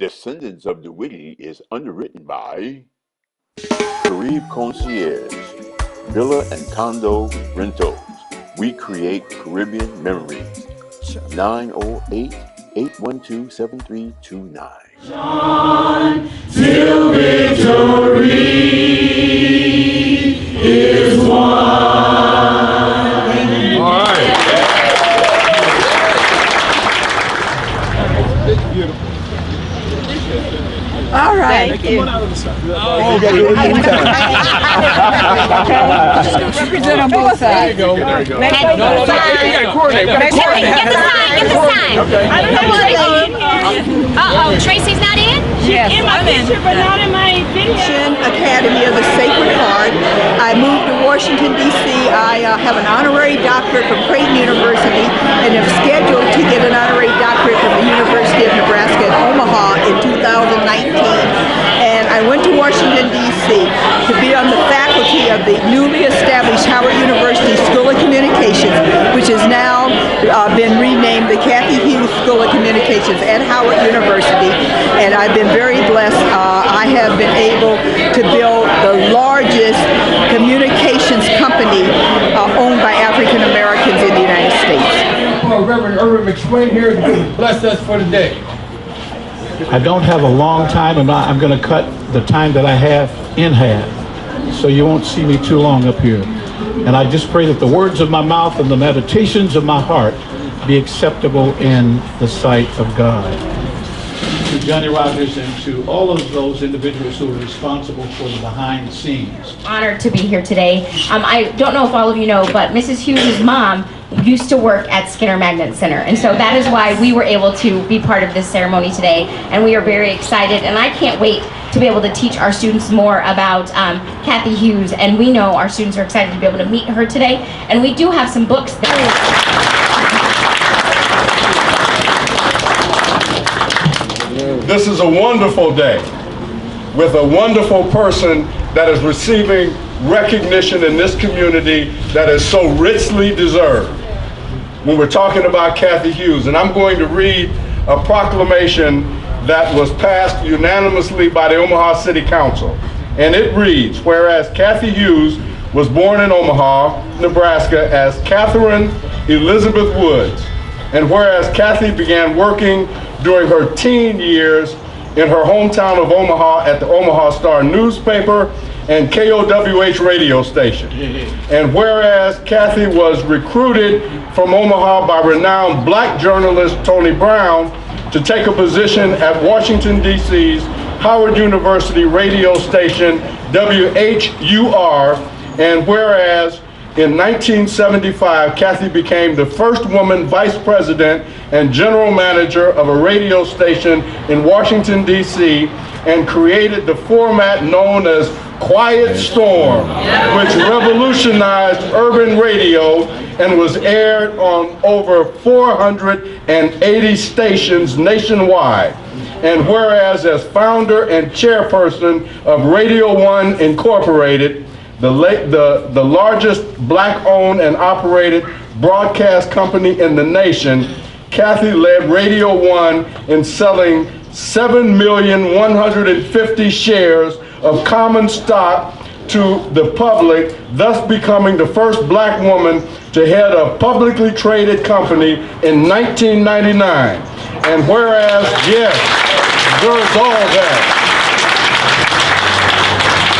Descendants of DeWitty is underwritten by Carib Concierge, Villa and Condo Rentals. We create Caribbean memories. 908-812-7329. John, till victory is won. All right. Beautiful. All right. Hey, come on out of the side. Oh, you got to do it anytime. Represent on both sides. There you go. There you go. No, you got to coordinate. Get the sign. Okay. I don't know what's going on. Tracy's not in? Yes, In my I'm in. picture, but not in my video. Academy of the Sacred Heart. I moved to Washington, D.C. I have an honorary doctorate from Creighton University and am scheduled to get an honorary doctorate from the University of Nebraska at Omaha in 2019. And I went to Washington, D.C. to be on the faculty of the newly established Howard University School of Communications, which has now been renamed the Cathy Hughes School of Communications at Howard University. And I've been very blessed. I have been able to build the largest communications company owned by African Americans in the United States. Well, Reverend Irvin McSwain here bless us for the day. I don't have a long time, and I'm going to cut the time that I have in half, so you won't see me too long up here. And I just pray that the words of my mouth and the meditations of my heart be acceptable in the sight of God. To Johnny Rogers and to all of those individuals who are responsible for the behind the scenes. Honored to be here today. I don't know if all of you know, but Mrs. Hughes' mom used to work at Skinner Magnet Center, and so that is why we were able to be part of this ceremony today, and we are very excited, and I can't wait to be able to teach our students more about Cathy Hughes, and we know our students are excited to be able to meet her today, and we do have some books there. This is a wonderful day with a wonderful person that is receiving recognition in this community that is so richly deserved. When we're talking about Cathy Hughes, and I'm going to read a proclamation that was passed unanimously by the Omaha City Council. And it reads, whereas Cathy Hughes was born in Omaha, Nebraska as Catherine Elizabeth Woods, and whereas Cathy began working during her teen years in her hometown of Omaha at the Omaha Star newspaper and KOWH radio station. And whereas Cathy was recruited from Omaha by renowned black journalist Tony Brown to take a position at Washington, D.C.'s Howard University radio station WHUR, and whereas in 1975, Cathy became the first woman vice president and general manager of a radio station in Washington, D.C., and created the format known as Quiet Storm, which revolutionized urban radio and was aired on over 480 stations nationwide. And whereas as founder and chairperson of Radio One Incorporated, the largest black-owned and operated broadcast company in the nation, Cathy led Radio One in selling 7,150,000 shares of common stock to the public, thus becoming the first black woman to head a publicly traded company in 1999. And whereas, yes, there's all that.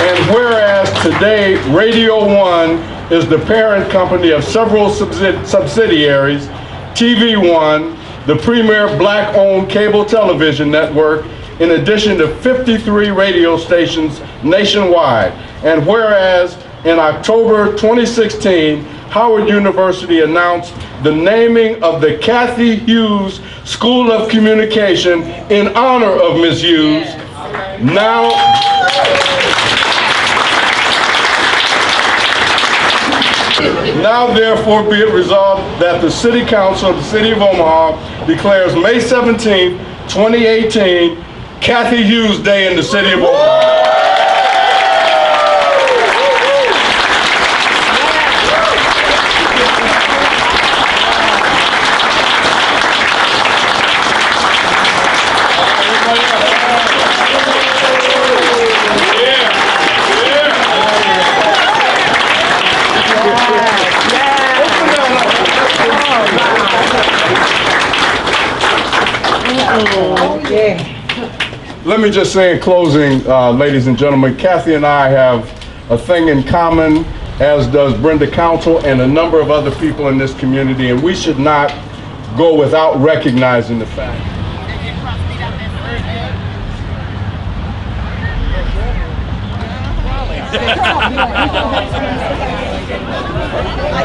And whereas today, Radio One is the parent company of several subsidiaries, TV One, the premier black-owned cable television network, in addition to 53 radio stations nationwide. And whereas in October 2016, Howard University announced the naming of the Cathy Hughes School of Communication in honor of Ms. Hughes. Now therefore be it resolved that the City Council of the City of Omaha declares May 17, 2018, Cathy Hughes Day in the City of Omaha. Everybody else. Let me just say in closing, ladies and gentlemen, Cathy and I have a thing in common, as does Brenda Council and a number of other people in this community, and we should not go without recognizing the fact.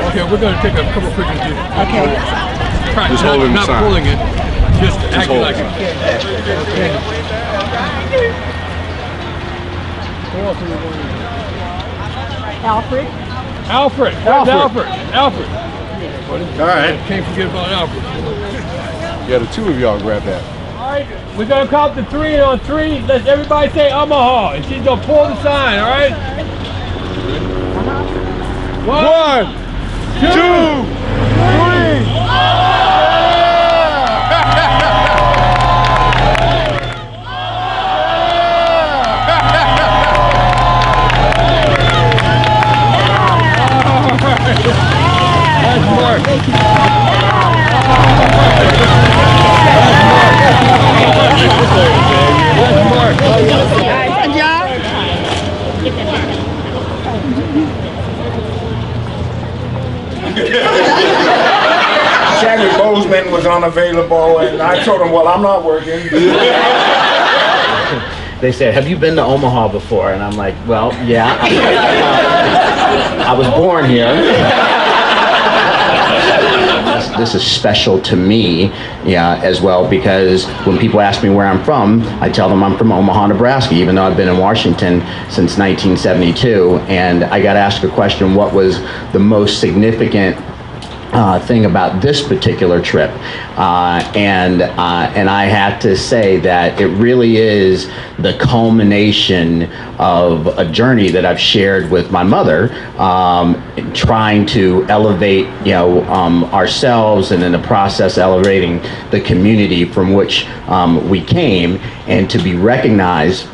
Okay, we're going to take a couple pictures of you. Okay. Just holding the sign. Not pulling it, just acting like it. Who else are we going to do? Alfred. Alfred. Where's Alfred? Alfred. All right. Can't forget about Alfred. Yeah, the two of y'all grab that. All right, we're going to count to three, and on three, let's everybody say Omaha, and she's going to pull the sign, all right? One, two, three. That's Mark. Good job. Chadwick Boseman was unavailable, and I told him, well, I'm not working. They said, have you been to Omaha before? And I'm like, well, yeah. I was born here. This is special to me, yeah, as well, because when people ask me where I'm from, I tell them I'm from Omaha, Nebraska, even though I've been in Washington since 1972. And I got asked a question, what was the most significant thing about this particular trip, and I have to say that it really is the culmination of a journey that I've shared with my mother, trying to elevate, ourselves, and in the process elevating the community from which we came, and to be recognized.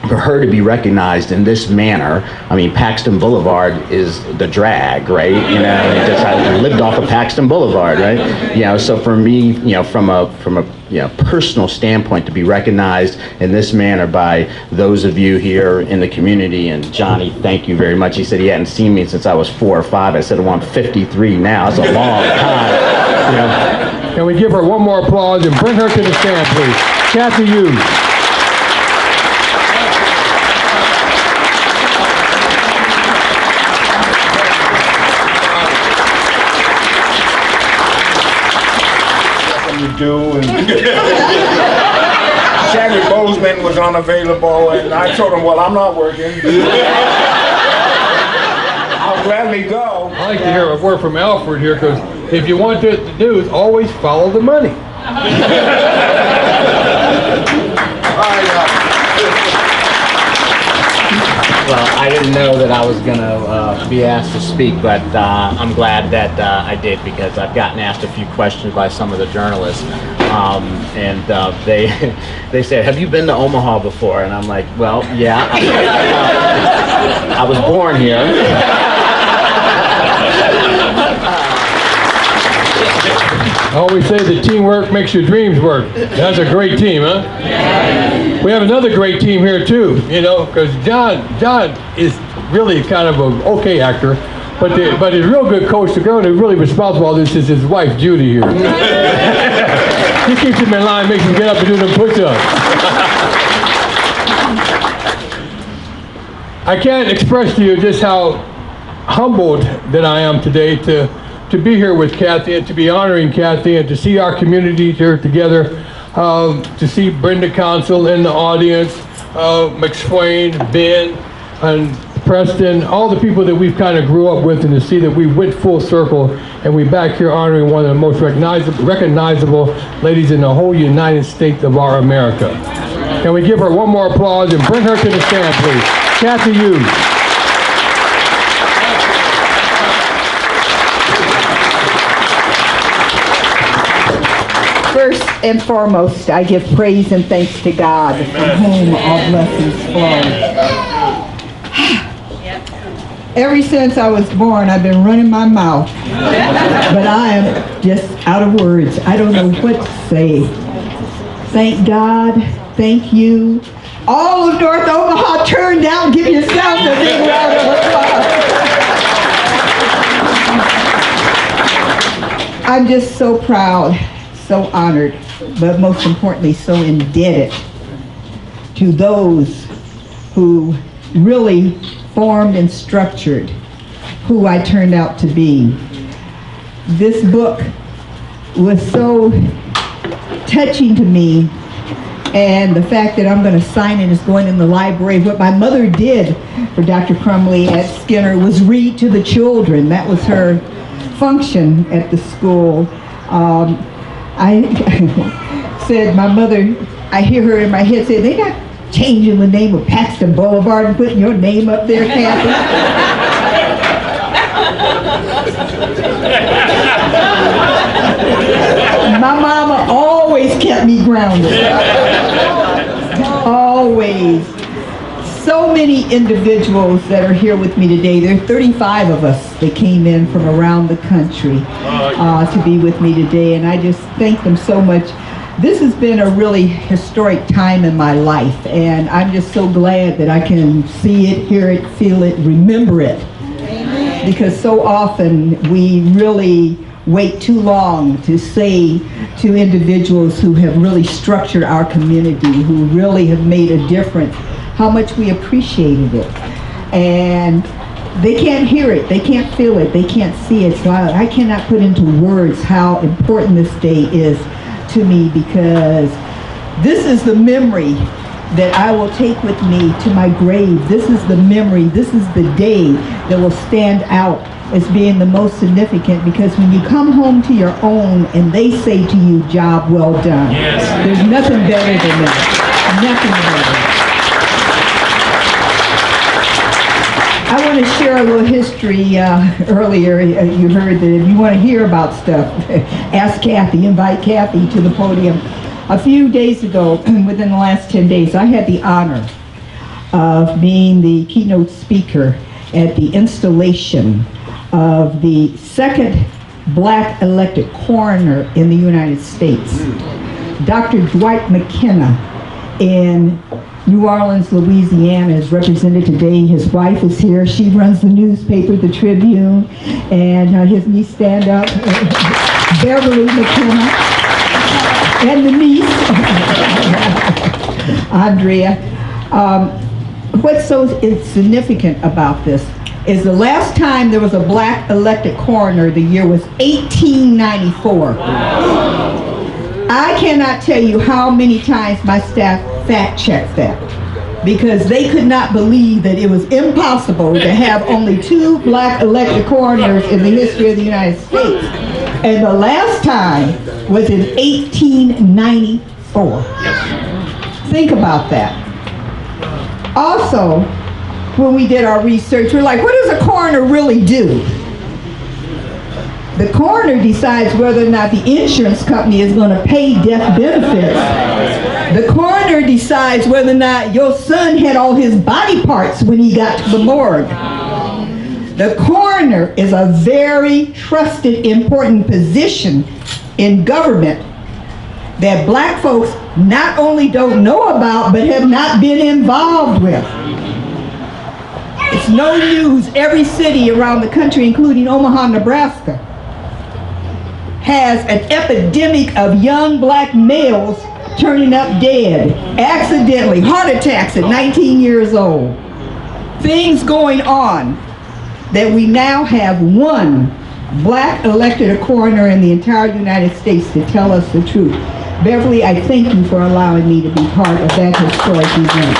For her to be recognized in this manner, I mean, Paxton Boulevard is the drag, right? I lived off of Paxton Boulevard, right? So for me, from a personal standpoint, to be recognized in this manner by those of you here in the community, and Johnny, thank you very much. He said he hadn't seen me since I was 4 or 5. I said, well, I'm 53 now. That's a long time. Can we give her one more applause and bring her to the stand, please? Cathy Hughes. And Chadwick Boseman was unavailable, and I told him, well, I'm not working. I'll gladly go. I like to hear a word from Alfred here, because if you want to do is always follow the money. Well, I didn't know that I was going to be asked to speak, but I'm glad that I did, because I've gotten asked a few questions by some of the journalists, and they said, have you been to Omaha before? And I'm like, well, yeah. I was born here. I always say that teamwork makes your dreams work. That's a great team, huh? We have another great team here too, because John is really kind of an okay actor, but his real good coach, the girl who's really responsible for all this, is his wife, Judy here. She keeps him in line, makes him get up and do them push-ups. I can't express to you just how humbled that I am today to be here with Cathy, and to be honoring Cathy, and to see our community here together, to see Brenda Council in the audience, McSwain, Ben, and Preston, all the people that we've kind of grew up with, and to see that we went full circle, and we're back here honoring one of the most recognizable ladies in the whole United States of our America. Can we give her one more applause and bring her to the stand, please? Cathy Hughes. First and foremost, I give praise and thanks to God, from whom all blessings flow. Ever since I was born, I've been running my mouth, but I am just out of words. I don't know what to say. Thank God. Thank you. All of North Omaha, turn down. Give yourself a big round of applause. I'm just so proud, so honored, but most importantly, so indebted to those who really formed and structured who I turned out to be. This book was so touching to me, and the fact that I'm going to sign it is going in the library. What my mother did for Dr. Crumley at Skinner was read to the children. That was her function at the school. I said, my mother, I hear her in my head say, they not changing the name of Paxton Boulevard and putting your name up there, Cathy? My mama always kept me grounded. Always. So many individuals that are here with me today. There are 35 of us that came in from around the country to be with me today, and I just thank them so much. This has been a really historic time in my life, and I'm just so glad that I can see it, hear it, feel it, remember it. Amen. Because so often we really wait too long to say to individuals who have really structured our community, who really have made a difference, how much we appreciated it. And they can't hear it, they can't feel it, they can't see it. So I cannot put into words how important this day is to me, because this is the memory that I will take with me to my grave. This is the memory, this is the day that will stand out as being the most significant, because when you come home to your own and they say to you, job well done. Yes. There's nothing better than that. Nothing better. I want to share a little history. Earlier you heard that if you want to hear about stuff, ask Cathy, invite Cathy to the podium. A few days ago, within the last 10 days, I had the honor of being the keynote speaker at the installation of the second black elected coroner in the United States. Dr. Dwight McKenna in New Orleans, Louisiana is represented today. His wife is here. She runs the newspaper, the Tribune, and his niece stand up, Beverly McKenna, and the niece, Andrea. What's so significant about this is the last time there was a black elected coroner, the year was 1894. I cannot tell you how many times my staff fact-checked that, because they could not believe that it was impossible to have only 2 black elected coroners in the history of the United States. And the last time was in 1894. Think about that. Also, when we did our research, we're like, what does a coroner really do? The coroner decides whether or not the insurance company is going to pay death benefits. The coroner decides whether or not your son had all his body parts when he got to the morgue. The coroner is a very trusted, important position in government that black folks not only don't know about, but have not been involved with. It's no news. Every city around the country, including Omaha, Nebraska, has an epidemic of young black males turning up dead, accidentally, heart attacks at 19 years old. Things going on that we now have 1 black elected coroner in the entire United States to tell us the truth. Beverly, I thank you for allowing me to be part of that historic event.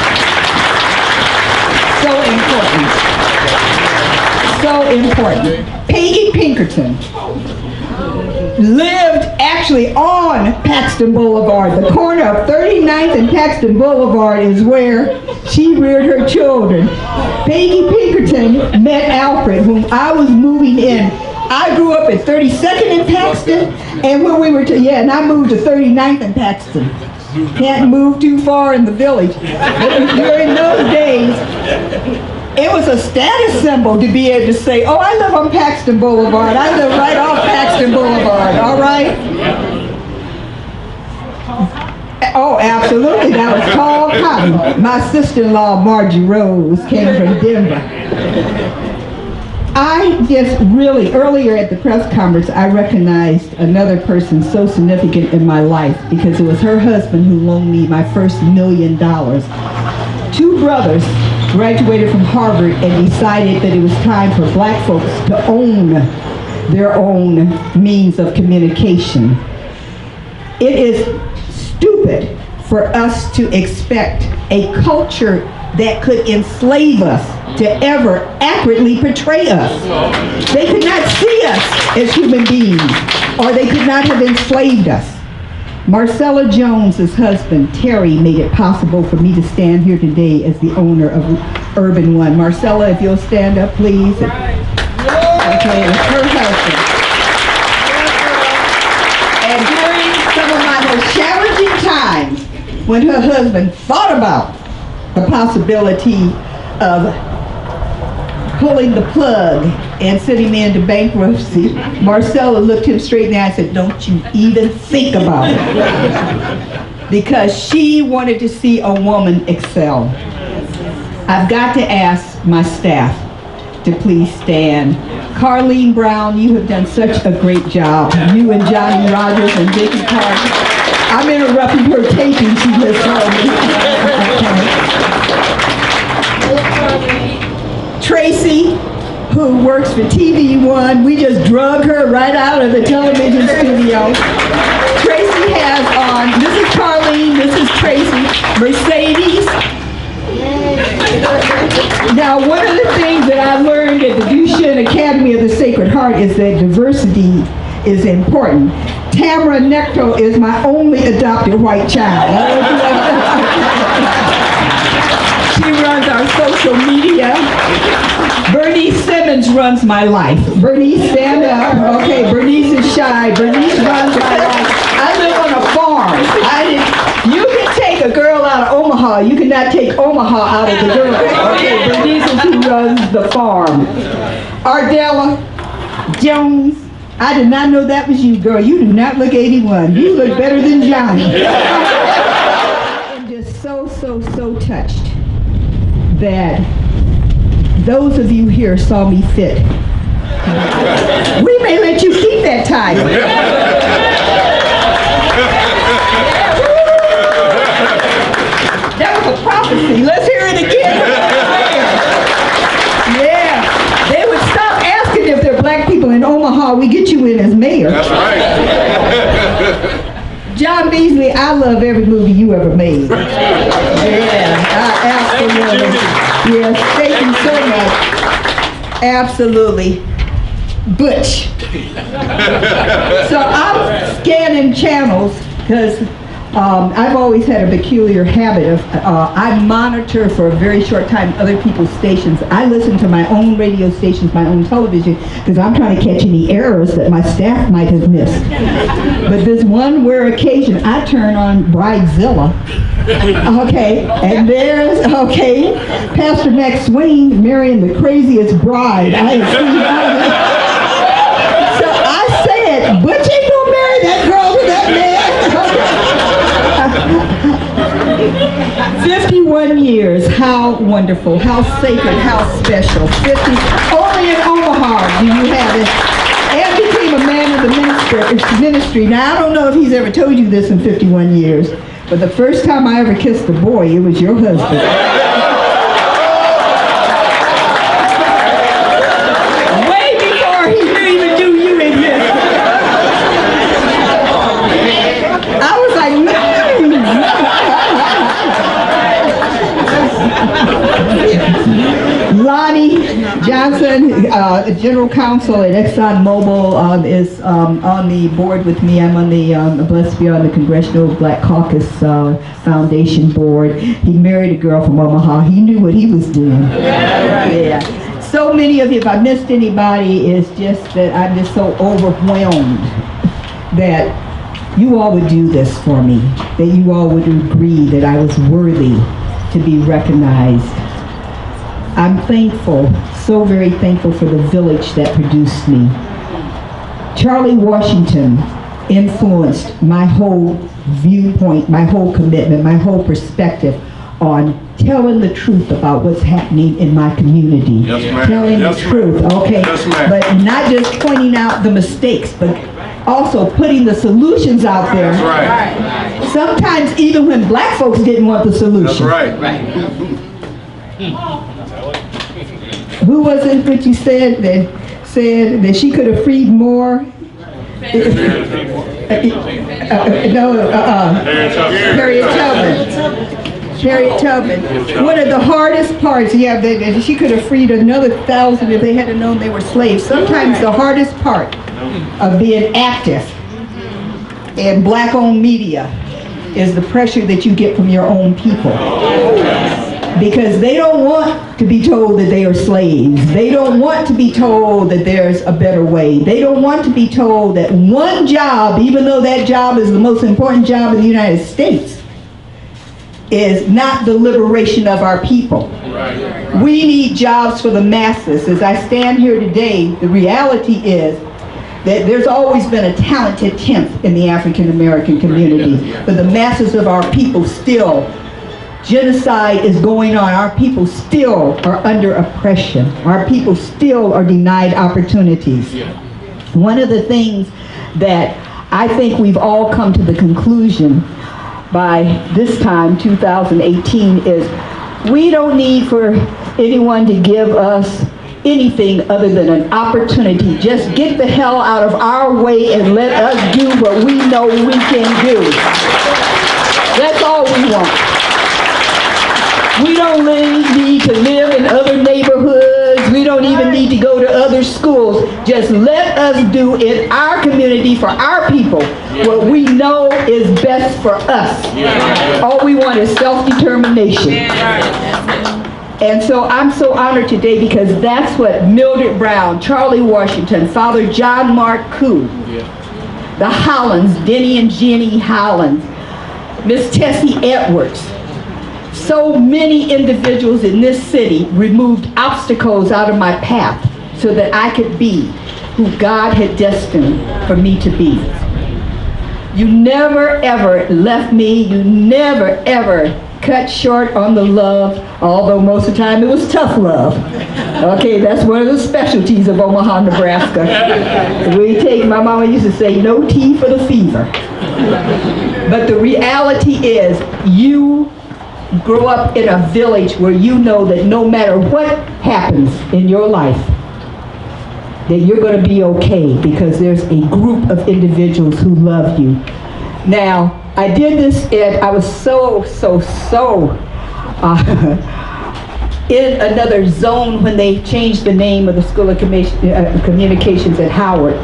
So important. Peggy Pinkerton lived actually on Paxton Boulevard. The corner of 39th and Paxton Boulevard is where she reared her children. Peggy Pinkerton met Alfred, whom I was moving in. I grew up at 32nd and Paxton, and when we were and I moved to 39th and Paxton. Can't move too far in the village. During those days, it was a status symbol to be able to say, oh, I live on Paxton Boulevard. I live right off Paxton Boulevard, all right? Oh, absolutely. That was tall cotton. My sister-in-law, Margie Rose, came from Denver. I just really, earlier at the press conference, I recognized another person so significant in my life because it was her husband who loaned me my first $1 million. Two brothers graduated from Harvard and decided that it was time for black folks to own their own means of communication. It is stupid for us to expect a culture that could enslave us to ever accurately portray us. They could not see us as human beings, or they could not have enslaved us. Marcella Jones's husband, Terry, made it possible for me to stand here today as the owner of Urban One. Marcella, if you'll stand up, please. Okay, it's her husband. And during some of my most challenging times, when her husband thought about the possibility of pulling the plug and sending me into bankruptcy, Marcella looked him straight in the eye and said, "Don't you even think about it." Because she wanted to see a woman excel. I've got to ask my staff to please stand. Carlene Brown, you have done such a great job. You and Johnny Rogers and Vicki Carter. I'm interrupting her taping, she just told me. Tracy, who works for TV One, we just drug her right out of the television studio. Tracy has on, this is Carlene, this is Tracy, Mercedes. Now, one of the things that I learned at the Duchenne Academy of the Sacred Heart is that diversity is important. Tamara Necto is my only adopted white child. She runs our social media. Bernice Simmons runs my life. Bernice, stand up. Okay, Bernice is shy. Bernice runs my life. I live on a farm. You can take a girl out of Omaha. You cannot take Omaha out of the girl. Okay, Bernice is who runs the farm. Ardella Jones. I did not know that was you, girl. You do not look 81. You look better than Johnny. I'm just so touched that those of you here saw me fit. We may let you keep that title. That was a prophecy. Let's hear it again. Yeah. They would stop asking if they're black people in Omaha. We get you in as mayor. That's right. John Beasley, I love every movie you ever made. Yeah, absolutely. Yes, thank you so much. Absolutely. Butch. So I'm scanning channels because I've always had a peculiar habit of, I monitor for a very short time other people's stations. I listen to my own radio stations, my own television, because I'm trying to catch any errors that my staff might have missed. But this one rare occasion, I turn on Bridezilla. Okay, and there's, okay, Pastor Max Swain marrying the craziest bride I have seen. So I said, Butch ain't gonna marry that girl to that man. 51 years, how wonderful, how sacred, how special. 50, only in Omaha do you have it. And became a man of the ministry. Now, I don't know if he's ever told you this in 51 years, but the first time I ever kissed a boy, it was your husband. Way before he even knew you existed. I was like, Lonnie Johnson, General Counsel at ExxonMobil, is on the board with me. I'm on the blessed to be on the Congressional Black Caucus Foundation board. He married a girl from Omaha. He knew what he was doing. Yeah. So many of you, if I missed anybody, is just that I'm just so overwhelmed that you all would do this for me, that you all would agree that I was worthy to be recognized. I'm thankful, so very thankful for the village that produced me. Charlie Washington influenced my whole viewpoint, my whole commitment, my whole perspective on telling the truth about what's happening in my community. Yes, ma'am. Telling Yes, the truth, okay? Yes, ma'am. But not just pointing out the mistakes, but also putting the solutions out there. That's right. Sometimes even when black folks didn't want the solution. That's right. Who was it that you said that she could have freed more? Harriet Tubman. Harriet Tubman. One of the hardest parts, yeah, that she could have freed another 1,000 if they had known they were slaves. Sometimes the hardest part of being active in black-owned media is the pressure that you get from your own people. Because they don't want to be told that they are slaves. They don't want to be told that there's a better way. They don't want to be told that one job, even though that job is the most important job in the United States, is not the liberation of our people. We need jobs for the masses. As I stand here today, the reality is that there's always been a talented tenth in the African American community, but the masses of our people still, genocide is going on. Our people still are under oppression. Our people still are denied opportunities. One of the things that I think we've all come to the conclusion by this time, 2018, is we don't need for anyone to give us anything other than an opportunity. Just get the hell out of our way and let us do what we know we can do. That's all we want. We don't really need to live in other neighborhoods. We don't even need to go to other schools. Just let us do in our community, for our people, what we know is best for us. All we want is self-determination. And so I'm so honored today because that's what Mildred Brown, Charlie Washington, Father John Mark Koo, the Hollands, Denny and Jenny Hollands, Miss Tessie Edwards, so many individuals in this city removed obstacles out of my path so that I could be who God had destined for me to be. You never ever left me. You never ever cut short on the love, although most of the time it was tough love. Okay, that's one of the specialties of Omaha, Nebraska. My mama used to say, no tea for the fever. But the reality is, you grow up in a village where you know that no matter what happens in your life, that you're going to be okay because there's a group of individuals who love you. Now, I did this and I was so in another zone when they changed the name of the School of Communications at Howard.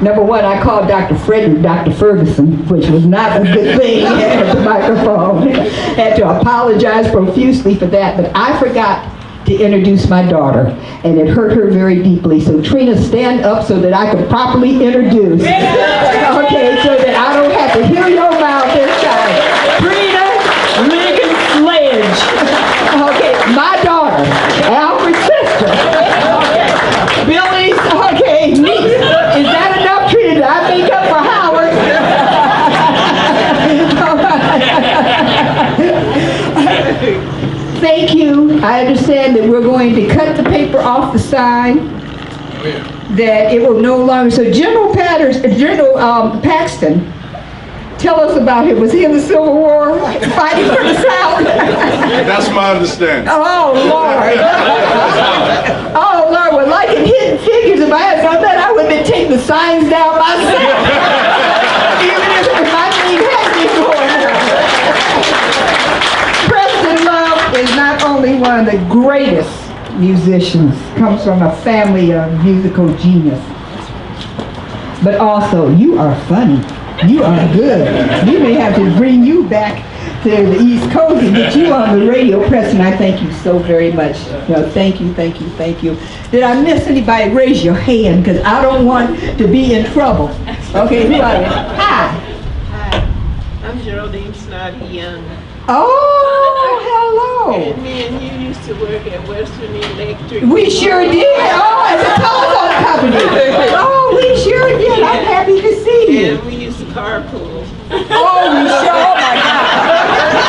Number one, I called Dr. Frederick Dr. Ferguson, which was not a good thing at the microphone. Had to apologize profusely for that, but I forgot to introduce my daughter, and it hurt her very deeply. So Trina, stand up so that I can properly introduce. Okay, so that I don't have to hear your mouth this time. Trina Lincoln Sledge. Okay, my daughter, Alfred's sister. Billy's, okay, niece. Is that enough, Trina? Did I make up for Howard? Thank you. I understand that we're going to cut the paper off the sign. That it will no longer. So General Paxton, tell us about him. Was he in the Civil War fighting for the South? That's my understanding. Oh, Lord. Oh, Lord. Well, like in Hidden Figures, if I had done that, I would have been taking the signs down myself. Even if my name had been going. Preston Love is not only one of the greatest musicians, comes from a family of musical genius, but also you are funny. You are good. We may have to bring you back to the East Coast and get you on the radio, Preston. I thank you so very much. Thank you, thank you, thank you. Did I miss anybody? Raise your hand, because I don't want to be in trouble. Okay, who are you? Hi. Hi. I'm Geraldine Snoddy Young. Oh, hello. And me and you used to work at Western Electric. We sure did. Oh, as a telephone company. Oh, we sure did. I'm happy to see you. And we used carpool. Oh, we sure, oh my God.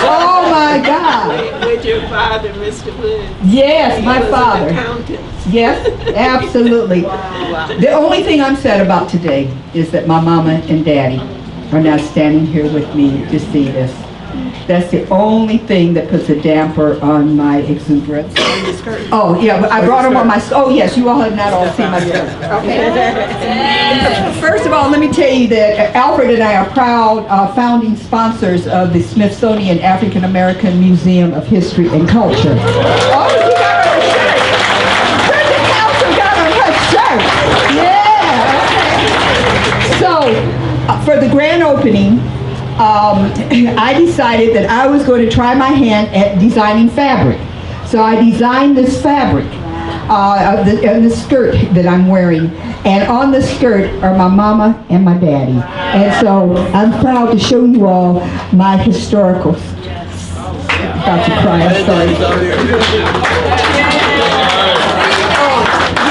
Oh my God. With your father, Mr. Wood. Yes, He my was an father. accountant. Yes, absolutely. The only thing I'm sad about today is that my mama and daddy are not standing here with me to see this. That's the only thing that puts a damper on my exuberance. Oh, yeah, I brought them on my, oh yes, you all have not all seen my skirt. Okay. First of all, let me tell you that Alfred and I are proud founding sponsors of the Smithsonian African American Museum of History and Culture. Oh, you got on a shirt. Brenda Council got on her shirt. Yeah. So, for the grand opening, I decided that I was going to try my hand at designing fabric. So I designed this fabric, the skirt that I'm wearing. And on the skirt are my mama and my daddy. And so I'm proud to show you all my historical. About to cry, I'm sorry.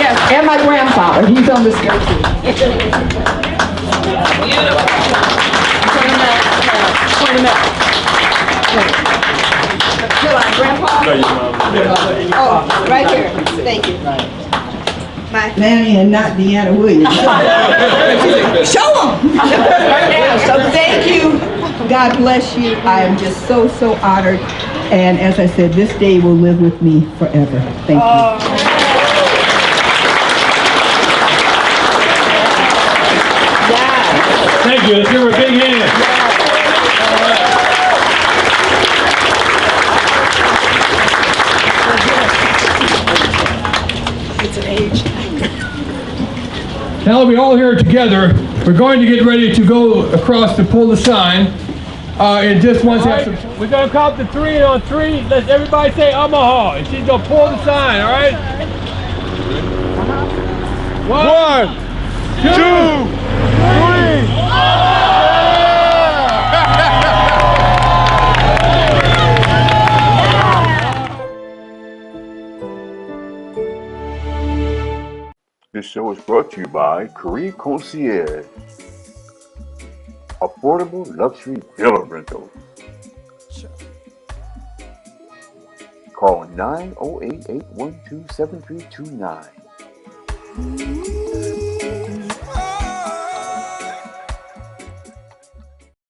Yes, and my grandfather, he's on the skirt too. Grandpa? Oh, right here. Thank you. My Lanny and not Deanna Williams. Show them! So thank you. God bless you. I am just so honored. And as I said, this day will live with me forever. Thank you. Thank you. Let's give her a big hand. It's an age. Now that we all here together, we're going to get ready to go across to pull the sign. In just one second. We're going to count to 3, and on 3, let's everybody say Omaha. And she's going to pull the sign, all right? 1, 2, 3. This show is brought to you by Carib Concierge, affordable luxury villa rental. Call 908-812-7329.